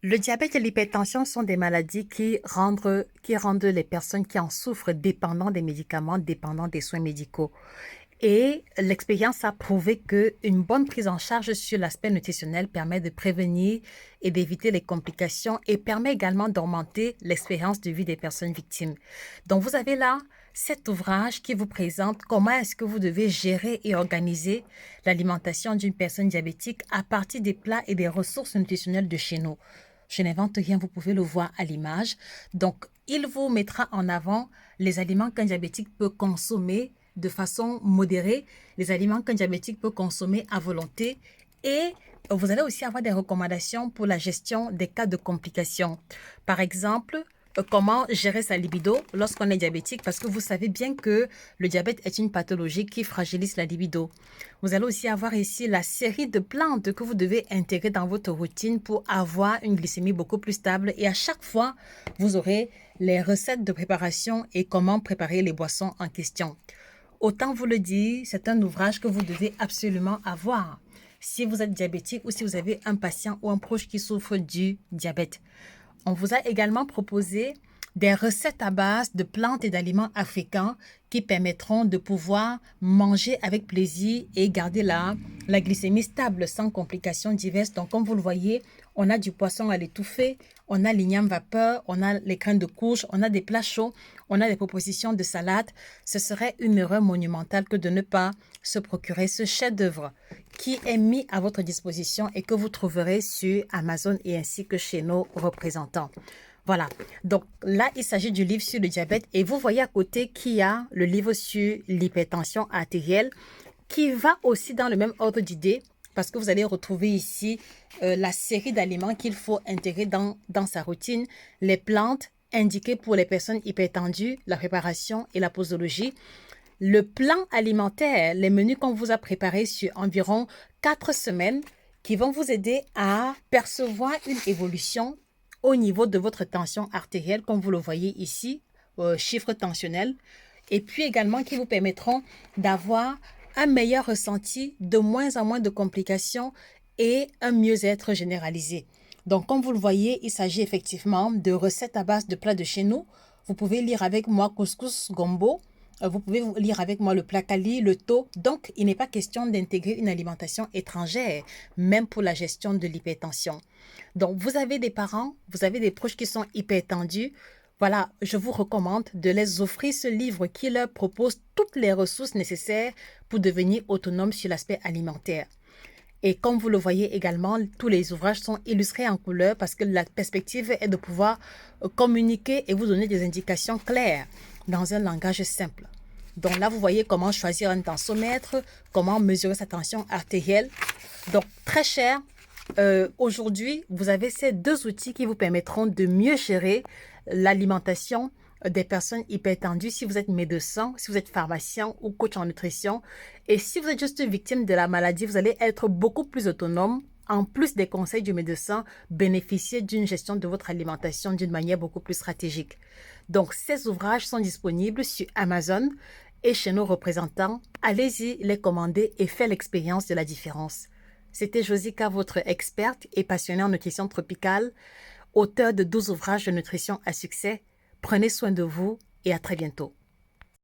Le diabète et l'hypertension sont des maladies qui rendent les personnes qui en souffrent dépendants des médicaments, dépendants des soins médicaux. Et l'expérience a prouvé qu'une bonne prise en charge sur l'aspect nutritionnel permet de prévenir et d'éviter les complications et permet également d'augmenter l'expérience de vie des personnes victimes. Donc vous avez là cet ouvrage qui vous présente comment est-ce que vous devez gérer et organiser l'alimentation d'une personne diabétique à partir des plats et des ressources nutritionnelles de chez nous. Je n'invente rien, vous pouvez le voir à l'image. Donc, il vous mettra en avant les aliments qu'un diabétique peut consommer de façon modérée, les aliments qu'un diabétique peut consommer à volonté et vous allez aussi avoir des recommandations pour la gestion des cas de complications. Par exemple, comment gérer sa libido lorsqu'on est diabétique parce que vous savez bien que le diabète est une pathologie qui fragilise la libido. Vous allez aussi avoir ici la série de plantes que vous devez intégrer dans votre routine pour avoir une glycémie beaucoup plus stable et à chaque fois, vous aurez les recettes de préparation et comment préparer les boissons en question. Autant vous le dire, c'est un ouvrage que vous devez absolument avoir si vous êtes diabétique ou si vous avez un patient ou un proche qui souffre du diabète. On vous a également proposé des recettes à base de plantes et d'aliments africains qui permettront de pouvoir manger avec plaisir et garder la glycémie stable sans complications diverses. Donc, comme vous le voyez, on a du poisson à l'étouffée, on a l'igname vapeur, on a les graines de courge, on a des plats chauds, on a des propositions de salade. Ce serait une erreur monumentale que de ne pas se procurer ce chef-d'œuvre qui est mis à votre disposition et que vous trouverez sur Amazon et ainsi que chez nos représentants. Voilà, donc là, il s'agit du livre sur le diabète et vous voyez à côté qu'il y a le livre sur l'hypertension artérielle qui va aussi dans le même ordre d'idées parce que vous allez retrouver ici la série d'aliments qu'il faut intégrer dans sa routine, les plantes indiquées pour les personnes hypertendues, la préparation et la posologie. Le plan alimentaire, les menus qu'on vous a préparés sur environ 4 semaines qui vont vous aider à percevoir une évolution au niveau de votre tension artérielle, comme vous le voyez ici, chiffre tensionnel, et puis également qui vous permettront d'avoir un meilleur ressenti, de moins en moins de complications et un mieux-être généralisé. Donc, comme vous le voyez, il s'agit effectivement de recettes à base de plats de chez nous. Vous pouvez lire avec moi couscous gombo. Vous pouvez lire avec moi le placali, le taux. Donc, il n'est pas question d'intégrer une alimentation étrangère, même pour la gestion de l'hypertension. Donc, vous avez des parents, vous avez des proches qui sont hypertendus. Voilà, je vous recommande de les offrir ce livre qui leur propose toutes les ressources nécessaires pour devenir autonome sur l'aspect alimentaire. Et comme vous le voyez également, tous les ouvrages sont illustrés en couleur parce que la perspective est de pouvoir communiquer et vous donner des indications claires dans un langage simple. Donc là, vous voyez comment choisir un tensiomètre, comment mesurer sa tension artérielle. Donc, très cher, aujourd'hui, vous avez ces deux outils qui vous permettront de mieux gérer l'alimentation des personnes hypertendues si vous êtes médecin, si vous êtes pharmacien ou coach en nutrition. Et si vous êtes juste victime de la maladie, vous allez être beaucoup plus autonome. En plus des conseils du médecin, bénéficier d'une gestion de votre alimentation d'une manière beaucoup plus stratégique. Donc, ces ouvrages sont disponibles sur Amazon et chez nos représentants. Allez-y, les commander et faites l'expérience de la différence. C'était Josica, votre experte et passionnée en nutrition tropicale, auteure de 12 ouvrages de nutrition à succès. Prenez soin de vous et à très bientôt.